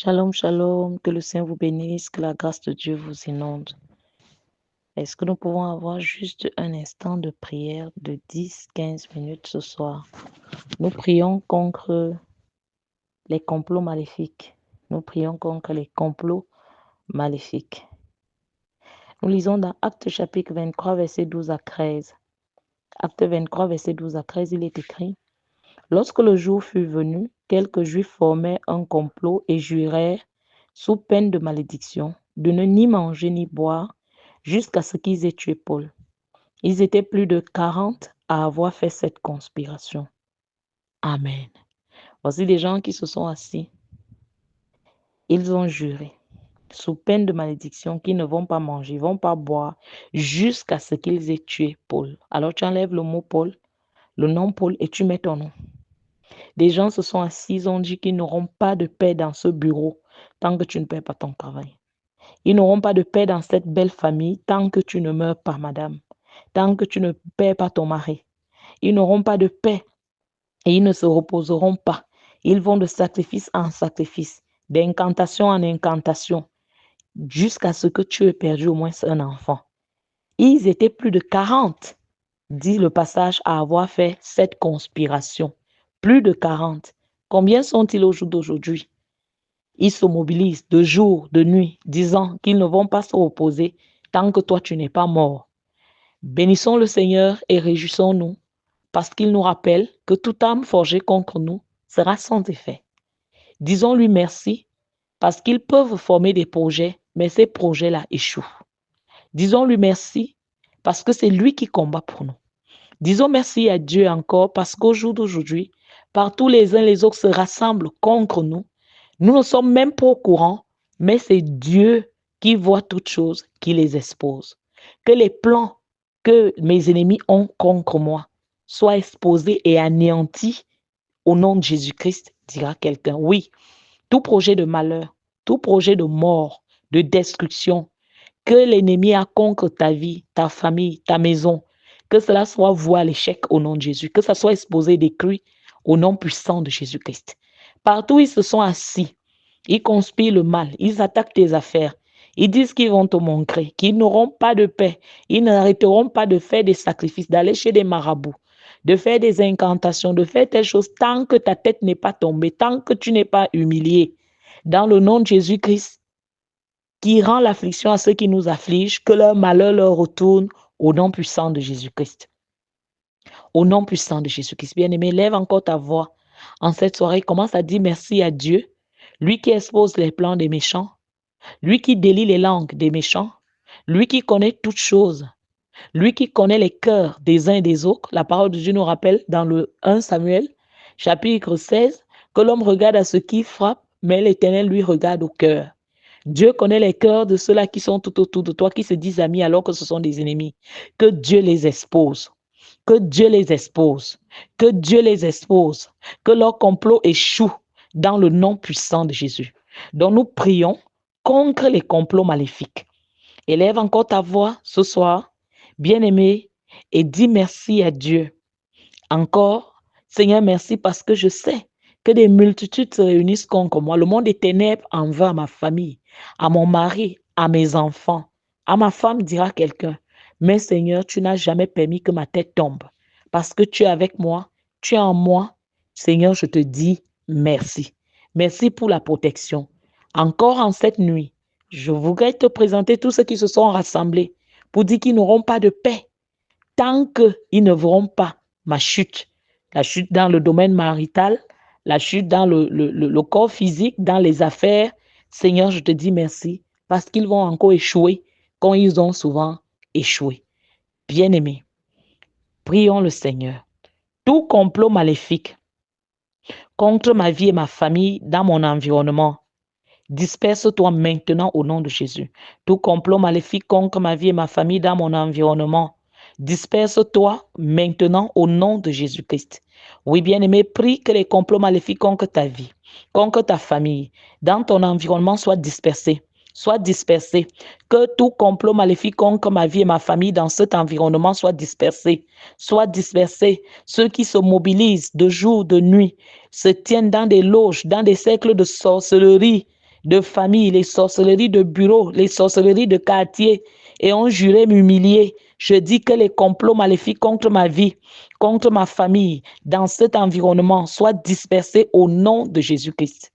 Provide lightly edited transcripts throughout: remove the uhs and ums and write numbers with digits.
Shalom, shalom, que le Seigneur vous bénisse, que la grâce de Dieu vous inonde. Est-ce que nous pouvons avoir juste un instant de prière de 10-15 minutes ce soir? Nous prions contre les complots maléfiques. Nous prions contre les complots maléfiques. Nous lisons dans Actes chapitre 23, verset 12 à 13. Acte 23, verset 12 à 13, il est écrit: Lorsque le jour fut venu, quelques Juifs formaient un complot et jurèrent, sous peine de malédiction, de ne ni manger ni boire jusqu'à ce qu'ils aient tué Paul. Ils étaient plus de 40 à avoir fait cette conspiration. Amen. Voici des gens qui se sont assis. Ils ont juré, sous peine de malédiction, qu'ils ne vont pas manger, ils ne vont pas boire jusqu'à ce qu'ils aient tué Paul. Alors tu enlèves le mot Paul, le nom Paul, et tu mets ton nom. Des gens se sont assis, ils ont dit qu'ils n'auront pas de paix dans ce bureau tant que tu ne paies pas ton travail. Ils n'auront pas de paix dans cette belle famille tant que tu ne meurs pas, madame, tant que tu ne paies pas ton mari. Ils n'auront pas de paix et ils ne se reposeront pas. Ils vont de sacrifice en sacrifice, d'incantation en incantation, jusqu'à ce que tu aies perdu au moins un enfant. Ils étaient plus de 40, dit le passage, à avoir fait cette conspiration. Plus de 40. Combien sont-ils au jour d'aujourd'hui? Ils se mobilisent de jour, de nuit, disant qu'ils ne vont pas se reposer tant que toi tu n'es pas mort. Bénissons le Seigneur et réjouissons-nous parce qu'il nous rappelle que toute âme forgée contre nous sera sans effet. Disons-lui merci parce qu'ils peuvent former des projets, mais ces projets-là échouent. Disons-lui merci parce que c'est lui qui combat pour nous. Disons merci à Dieu encore parce qu'au jour d'aujourd'hui, partout les uns les autres se rassemblent contre nous. Nous ne sommes même pas au courant, mais c'est Dieu qui voit toutes choses, qui les expose. Que les plans que mes ennemis ont contre moi soient exposés et anéantis au nom de Jésus-Christ, dira quelqu'un. Oui, tout projet de malheur, tout projet de mort, de destruction, que l'ennemi a contre ta vie, ta famille, ta maison, que cela soit voué à l'échec au nom de Jésus, que ça soit exposé et détruit au nom puissant de Jésus-Christ. Partout où ils se sont assis, ils conspirent le mal, ils attaquent tes affaires, ils disent qu'ils vont te montrer, qu'ils n'auront pas de paix, ils n'arrêteront pas de faire des sacrifices, d'aller chez des marabouts, de faire des incantations, de faire telle chose tant que ta tête n'est pas tombée, tant que tu n'es pas humilié. Dans le nom de Jésus-Christ, qui rend l'affliction à ceux qui nous affligent, que leur malheur leur retourne au nom puissant de Jésus-Christ. Au nom puissant de Jésus-Christ. Bien-aimé, lève encore ta voix en cette soirée. Commence à dire merci à Dieu, lui qui expose les plans des méchants, lui qui délie les langues des méchants, lui qui connaît toutes choses, lui qui connaît les cœurs des uns et des autres. La parole de Dieu nous rappelle dans le 1 Samuel, chapitre 16, que l'homme regarde à ce qui frappe, mais l'Éternel lui regarde au cœur. Dieu connaît les cœurs de ceux-là qui sont tout autour de toi, qui se disent amis alors que ce sont des ennemis. Que Dieu les expose. Que Dieu les expose. Que Dieu les expose. Que leur complot échoue dans le nom puissant de Jésus. Donc nous prions contre les complots maléfiques. Élève encore ta voix ce soir, bien-aimé, et dis merci à Dieu. Encore, Seigneur, merci parce que je sais que des multitudes se réunissent contre moi. Le monde des ténèbres en veut à ma famille, à mon mari, à mes enfants, à ma femme, dira quelqu'un. Mais Seigneur, tu n'as jamais permis que ma tête tombe parce que tu es avec moi, tu es en moi. Seigneur, je te dis merci. Merci pour la protection. Encore en cette nuit, je voudrais te présenter tous ceux qui se sont rassemblés pour dire qu'ils n'auront pas de paix tant qu'ils ne verront pas ma chute. La chute dans le domaine marital, la chute dans le corps physique, dans les affaires. Seigneur, je te dis merci parce qu'ils vont encore échouer quand ils ont souvent échoué. Bien-aimés, prions le Seigneur. Tout complot maléfique contre ma vie et ma famille dans mon environnement, disperse-toi maintenant au nom de Jésus. Tout complot maléfique contre ma vie et ma famille dans mon environnement, disperse-toi maintenant au nom de Jésus-Christ. Oui, bien-aimé, prie que les complots maléfiques contre ta vie, contre ta famille, dans ton environnement soient dispersés. Soit dispersé. Que tout complot maléfique contre ma vie et ma famille dans cet environnement soit dispersé. Soit dispersé. Ceux qui se mobilisent de jour, de nuit, se tiennent dans des loges, dans des cercles de sorcellerie, de famille, les sorcelleries de bureau, les sorcelleries de quartier, et ont juré m'humilier. Je dis que les complots maléfiques contre ma vie, contre ma famille, dans cet environnement, soient dispersés au nom de Jésus-Christ.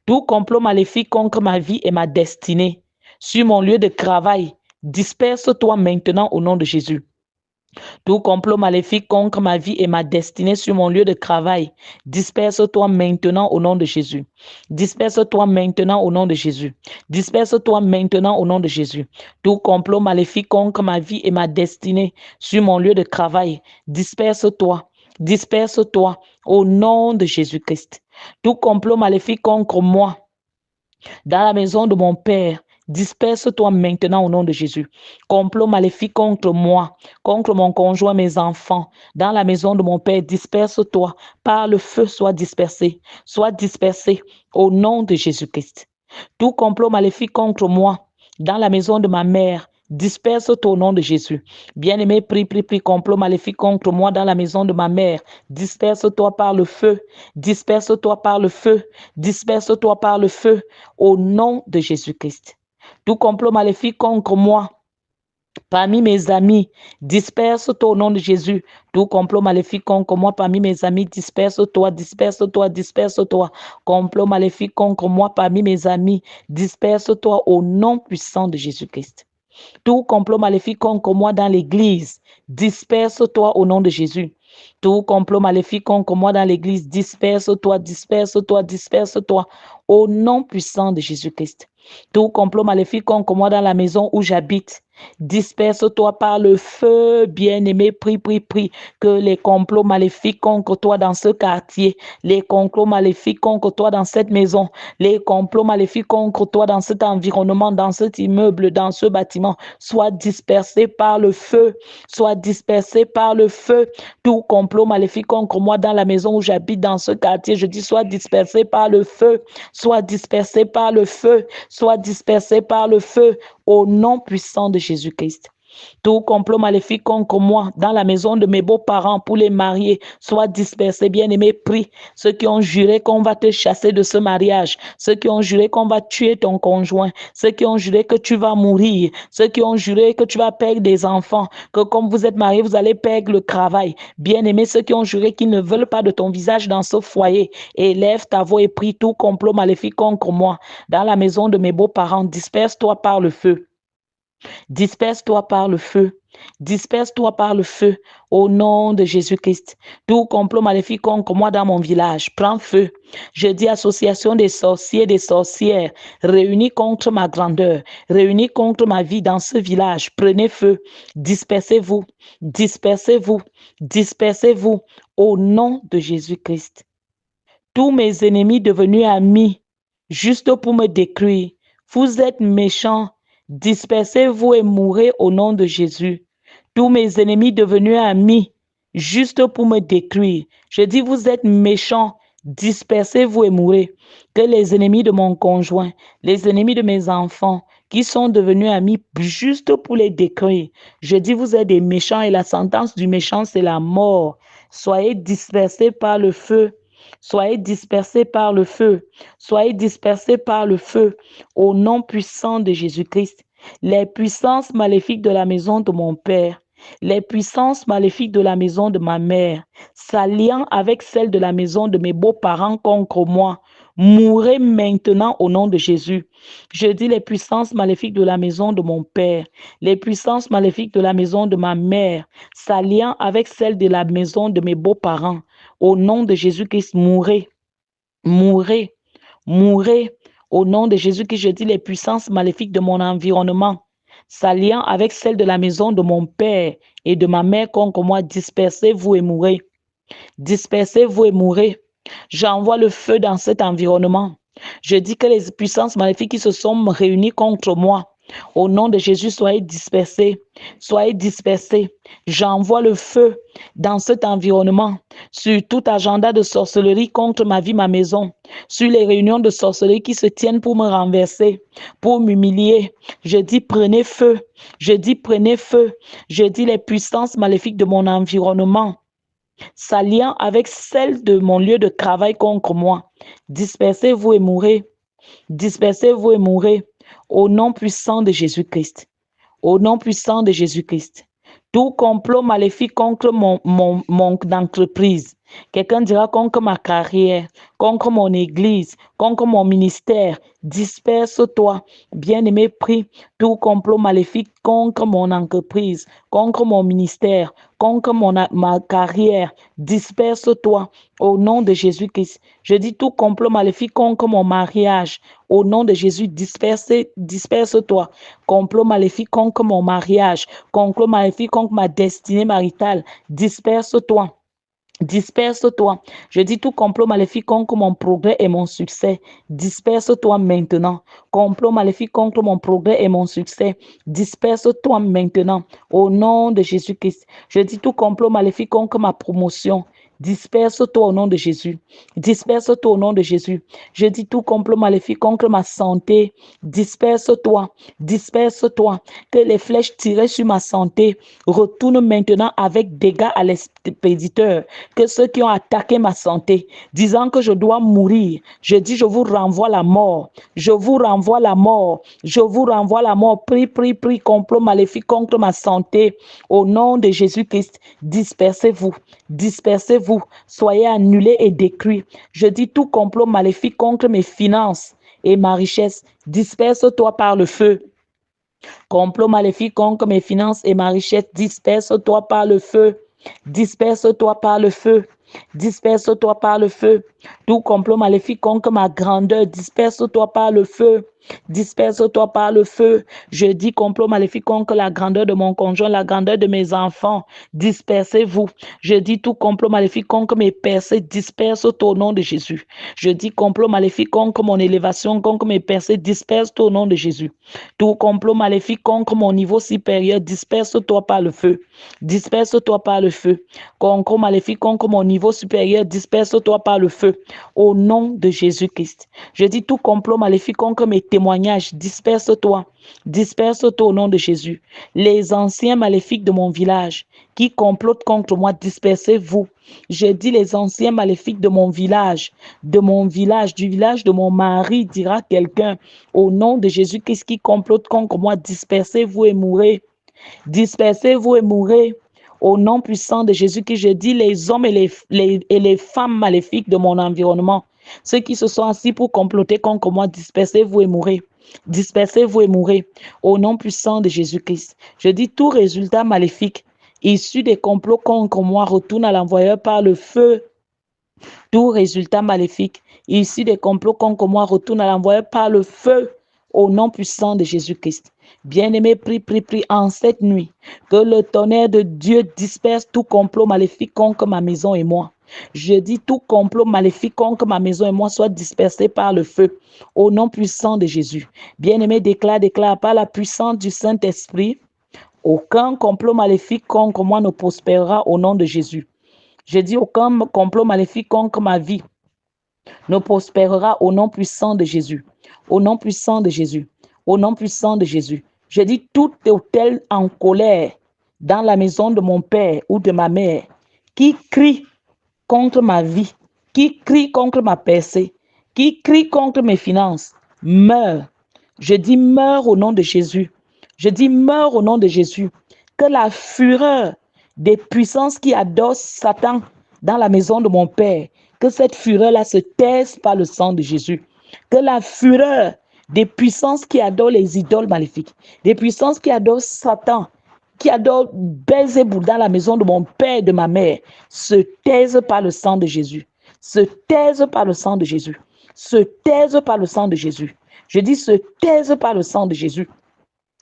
Tout complot maléfique contre ma vie et ma destinée, sur mon lieu de travail, disperse-toi maintenant au nom de Jésus. Tout complot maléfique contre ma vie et ma destinée sur mon lieu de travail, disperse-toi maintenant au nom de Jésus. Disperse-toi maintenant au nom de Jésus. Disperse-toi maintenant au nom de Jésus. Tout complot maléfique contre ma vie et ma destinée sur mon lieu de travail, disperse-toi. Disperse-toi au nom de Jésus-Christ. Tout complot maléfique contre moi, dans la maison de mon Père, disperse-toi maintenant au nom de Jésus. Complot maléfique contre moi, contre mon conjoint, mes enfants, dans la maison de mon Père, disperse-toi. Par le feu, sois dispersé. Sois dispersé au nom de Jésus-Christ. Tout complot maléfique contre moi, dans la maison de ma mère, disperse-toi au nom de Jésus. Bien-aimé, prie, complot maléfique contre moi dans la maison de ma mère. Disperse-toi par le feu. Disperse-toi par le feu. Disperse-toi par le feu au nom de Jésus-Christ. Tout complot maléfique contre moi, parmi mes amis, disperse-toi au nom de Jésus. Tout complot maléfique contre moi, parmi mes amis, disperse-toi, disperse-toi, disperse-toi. Complot maléfique contre moi, parmi mes amis, disperse-toi au nom puissant de Jésus-Christ. Tout complot maléfique contre moi dans l'église, disperse-toi au nom de Jésus. Tout complot maléfique contre moi dans l'église, disperse-toi, disperse-toi, disperse-toi au nom puissant de Jésus-Christ. Tout complot maléfique contre moi dans la maison où j'habite, disperse-toi par le feu, bien-aimé, prie, que les complots maléfiques contre toi dans ce quartier, les complots maléfiques contre toi dans cette maison, les complots maléfiques contre toi dans cet environnement, dans cet immeuble, dans ce bâtiment, soient dispersés par le feu, soient dispersés par le feu. Tout complot maléfique contre moi dans la maison où j'habite, dans ce quartier, je dis, soit dispersé par le feu, soit dispersé par le feu, soit dispersé par le feu, au nom puissant de Jésus-Christ. Tout complot maléfique contre moi dans la maison de mes beaux-parents pour les marier, soit dispersé, bien-aimé, prie. Ceux qui ont juré qu'on va te chasser de ce mariage, ceux qui ont juré qu'on va tuer ton conjoint, ceux qui ont juré que tu vas mourir, ceux qui ont juré que tu vas perdre des enfants, que comme vous êtes mariés, vous allez perdre le travail. Bien-aimé, ceux qui ont juré qu'ils ne veulent pas de ton visage dans ce foyer, élève ta voix et prie. Tout complot maléfique contre moi dans la maison de mes beaux-parents, disperse-toi par le feu. Disperse-toi par le feu. Disperse-toi par le feu au nom de Jésus-Christ. Tout complot maléfique contre moi dans mon village, prends feu. Je dis association des sorciers, des sorcières, réunis contre ma grandeur, réunis contre ma vie dans ce village, prenez feu. Dispersez-vous, dispersez-vous, dispersez-vous au nom de Jésus-Christ. Tous mes ennemis devenus amis, juste pour me détruire, vous êtes méchants. Dispersez-vous et mourrez au nom de Jésus. Tous mes ennemis devenus amis, juste pour me détruire. Je dis, vous êtes méchants. Dispersez-vous et mourrez. Que les ennemis de mon conjoint, les ennemis de mes enfants, qui sont devenus amis juste pour les détruire. Je dis, vous êtes des méchants et la sentence du méchant, c'est la mort. Soyez dispersés par le feu. Soyez dispersés par le feu. Soyez dispersés par le feu. Au nom puissant de Jésus-Christ. Les puissances maléfiques de la maison de mon Père, les puissances maléfiques de la maison de ma mère, s'alliant avec celles de la maison de mes beaux-parents contre moi, mourrez maintenant au nom de Jésus. Je dis les puissances maléfiques de la maison de mon Père, les puissances maléfiques de la maison de ma mère, s'alliant avec celles de la maison de mes beaux-parents, au nom de Jésus-Christ, mourrez, mourrez, mourrez. Au nom de Jésus-Christ, je dis les puissances maléfiques de mon environnement, s'alliant avec celles de la maison de mon Père et de ma mère contre moi, dispersez-vous et mourrez. Dispersez-vous et mourrez. J'envoie le feu dans cet environnement. Je dis que les puissances maléfiques qui se sont réunies contre moi, au nom de Jésus, soyez dispersés. Soyez dispersés. J'envoie le feu dans cet environnement, sur tout agenda de sorcellerie contre ma vie, ma maison, sur les réunions de sorcellerie qui se tiennent pour me renverser, pour m'humilier. Je dis prenez feu. Je dis prenez feu. Je dis les puissances maléfiques de mon environnement, s'alliant avec celles de mon lieu de travail contre moi. Dispersez-vous et mourrez. Dispersez-vous et mourrez au nom puissant de Jésus-Christ. Au nom puissant de Jésus-Christ. Tout complot maléfique contre mon entreprise. Quelqu'un dira contre ma carrière, contre mon église, contre mon ministère. Disperse-toi. Bien-aimé, prie. Tout complot maléfique contre mon entreprise, contre mon ministère, contre ma carrière. Disperse-toi au nom de Jésus-Christ. Je dis tout complot maléfique contre mon mariage. Au nom de Jésus, disperse-toi. Complot maléfique contre mon mariage. Complot maléfique contre ma destinée maritale. Disperse-toi. Disperse-toi. Je dis tout complot maléfique contre mon progrès et mon succès. Disperse-toi maintenant. Complot maléfique contre mon progrès et mon succès. Disperse-toi maintenant. Au nom de Jésus-Christ. Je dis tout complot maléfique contre ma promotion. Disperse-toi au nom de Jésus. Disperse-toi au nom de Jésus. Je dis tout complot maléfique contre ma santé. Disperse-toi. Disperse-toi. Que les flèches tirées sur ma santé retournent maintenant avec dégâts à l'expéditeur. Que ceux qui ont attaqué ma santé, disant que je dois mourir, je dis je vous renvoie la mort. Je vous renvoie la mort. Je vous renvoie la mort. Prie, prie, prie, complot maléfique contre ma santé. Au nom de Jésus-Christ, dispersez-vous. Dispersez-vous. Soyez annulés et détruits. Je dis tout complot maléfique contre mes finances et ma richesse. Disperse-toi par le feu. Complot maléfique contre mes finances et ma richesse. Disperse-toi par le feu. Disperse-toi par le feu. Disperse-toi par le feu. Tout complot maléfique contre ma grandeur. Disperse-toi par le feu. Disperse-toi par le feu. Je dis complot maléfique contre la grandeur de mon conjoint, la grandeur de mes enfants. Dispersez-vous. Je dis tout complot maléfique contre mes percées. Disperse-toi au nom de Jésus. Je dis complot maléfique contre mon élévation, contre mes percées. Disperse-toi au nom de Jésus. Tout complot maléfique contre mon niveau supérieur. Disperse-toi par le feu. Disperse-toi par le feu. Complot maléfique contre mon niveau supérieur. Disperse-toi par le feu. Au nom de Jésus-Christ. Je dis tout complot maléfique contre mes témoignages. Disperse-toi. Disperse-toi au nom de Jésus. Les anciens maléfiques de mon village qui complotent contre moi, dispersez-vous. Je dis les anciens maléfiques de mon village, du village de mon mari, dira quelqu'un. Au nom de Jésus-Christ qui complote contre moi, dispersez-vous et mourrez. Dispersez-vous et mourrez. Au nom puissant de Jésus qui je dis les hommes et les femmes maléfiques de mon environnement, ceux qui se sont assis pour comploter contre moi, dispersez-vous et mourrez. Dispersez-vous et mourrez. Au nom puissant de Jésus-Christ. Je dis tout résultat maléfique issu des complots contre moi retourne à l'envoyeur par le feu. Tout résultat maléfique issu des complots contre moi retourne à l'envoyeur par le feu. Au nom puissant de Jésus-Christ. Bien-aimé, prie en cette nuit. Que le tonnerre de Dieu disperse tout complot maléfique contre ma maison et moi. Je dis tout complot maléfique contre ma maison et moi soit dispersé par le feu. Au nom puissant de Jésus. Bien-aimé, déclare par la puissance du Saint-Esprit. Aucun complot maléfique contre moi ne prospérera au nom de Jésus. Je dis aucun complot maléfique contre ma vie ne prospérera au nom puissant de Jésus. Au nom puissant de Jésus. Au nom puissant de Jésus. Je dis tout autel en colère dans la maison de mon père ou de ma mère qui crie contre ma vie, qui crie contre ma percée, qui crie contre mes finances, meurt. Je dis meurs au nom de Jésus. Je dis meurs au nom de Jésus. Que la fureur des puissances qui adorent Satan dans la maison de mon père, que cette fureur-là se taise par le sang de Jésus. Que la fureur des puissances qui adorent les idoles maléfiques, des puissances qui adorent Satan, qui adorent Belzéboul dans la maison de mon père et de ma mère, se taise par le sang de Jésus. Se taise par le sang de Jésus. Se taise par le sang de Jésus. Je dis se taise par le sang de Jésus.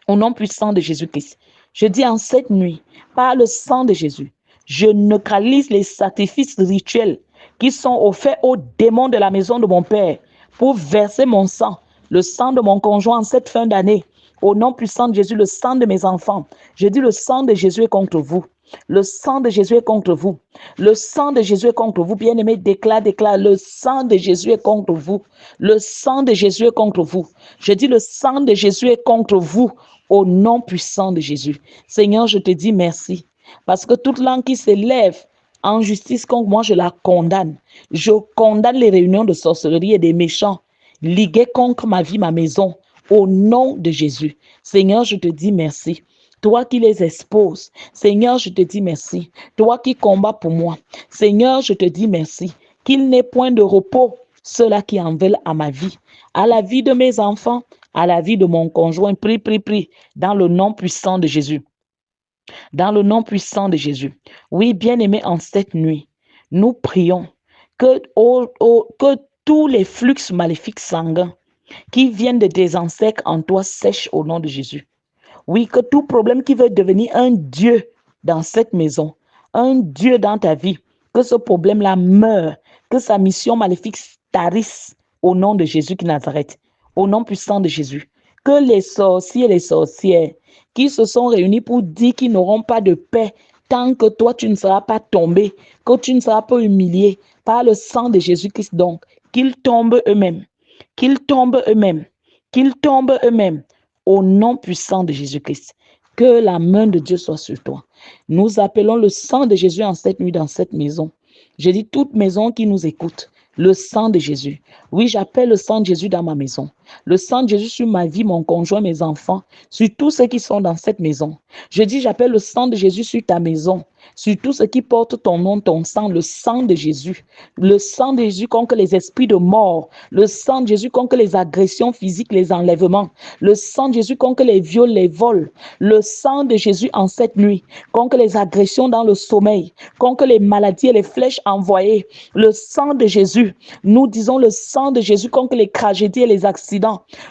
Au nom puissant de Jésus-Christ. Je dis en cette nuit, par le sang de Jésus, je neutralise les sacrifices rituels qui sont offerts aux démons de la maison de mon père pour verser mon sang, le sang de mon conjoint en cette fin d'année. Au nom puissant de Jésus, le sang de mes enfants. Je dis le sang de Jésus est contre vous. Le sang de Jésus est contre vous. Le sang de Jésus est contre vous. Bien-aimé, déclare. Le sang de Jésus est contre vous. Le sang de Jésus est contre vous. Je dis le sang de Jésus est contre vous. Au nom puissant de Jésus. Seigneur, je te dis merci. Parce que toute langue qui s'élève en justice contre moi, je la condamne. Je condamne les réunions de sorcellerie et des méchants ligués contre ma vie, ma maison, au nom de Jésus. Seigneur, je te dis merci. Toi qui les exposes, Seigneur, je te dis merci. Toi qui combats pour moi, Seigneur, je te dis merci. Qu'il n'ait point de repos, ceux-là qui en veulent à ma vie, à la vie de mes enfants, à la vie de mon conjoint. Prie, prie, prie, dans le nom puissant de Jésus. Dans le nom puissant de Jésus. Oui, bien-aimés, en cette nuit, nous prions que tous les flux maléfiques sanguins qui viennent de tes ancêtres en toi sèchent au nom de Jésus. Oui, que tout problème qui veut devenir un Dieu dans cette maison, un Dieu dans ta vie, que ce problème-là meure, que sa mission maléfique tarisse au nom de Jésus qui Nazareth, au nom puissant de Jésus. Que les sorciers et les sorcières qui se sont réunis pour dire qu'ils n'auront pas de paix tant que toi tu ne seras pas tombé, que tu ne seras pas humilié par le sang de Jésus-Christ, donc qu'ils tombent eux-mêmes, qu'ils tombent eux-mêmes, qu'ils tombent eux-mêmes au nom puissant de Jésus-Christ. Que la main de Dieu soit sur toi. Nous appelons le sang de Jésus en cette nuit dans cette maison. Je dis toute maison qui nous écoute, le sang de Jésus. Oui, j'appelle le sang de Jésus dans ma maison. Le sang de Jésus sur ma vie, mon conjoint, mes enfants, sur tous ceux qui sont dans cette maison. Je dis, j'appelle le sang de Jésus sur ta maison, sur tous ceux qui portent ton nom, ton sang, le sang de Jésus. Le sang de Jésus contre les esprits de mort. Le sang de Jésus contre les agressions physiques, les enlèvements. Le sang de Jésus contre les viols, les vols. Le sang de Jésus en cette nuit contre les agressions dans le sommeil, contre les maladies et les flèches envoyées. Le sang de Jésus, nous disons le sang de Jésus contre les tragédies et les accidents.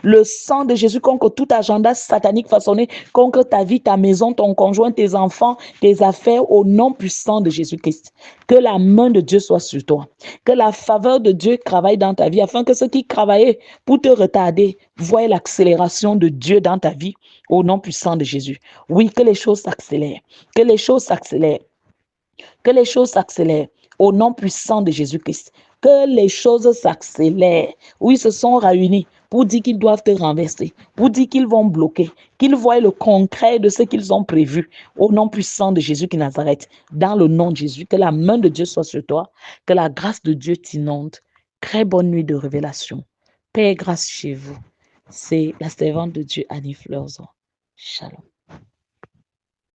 Le sang de Jésus contre tout agenda satanique façonné contre ta vie, ta maison, ton conjoint, tes enfants, tes affaires, au nom puissant de Jésus-Christ. Que la main de Dieu soit sur toi. Que la faveur de Dieu travaille dans ta vie afin que ceux qui travaillaient pour te retarder voient l'accélération de Dieu dans ta vie au nom puissant de Jésus. Oui, que les choses s'accélèrent. Que les choses s'accélèrent. Que les choses s'accélèrent au nom puissant de Jésus-Christ. Que les choses s'accélèrent. Oui, ils se sont réunis pour dire qu'ils doivent te renverser, pour dire qu'ils vont bloquer, qu'ils voient le concret de ce qu'ils ont prévu. Au nom puissant de Jésus qui Nazareth, dans le nom de Jésus, que la main de Dieu soit sur toi, que la grâce de Dieu t'inonde. Très bonne nuit de révélation. Paix et grâce chez vous. C'est la servante de Dieu, Annie Fleurzon. Shalom.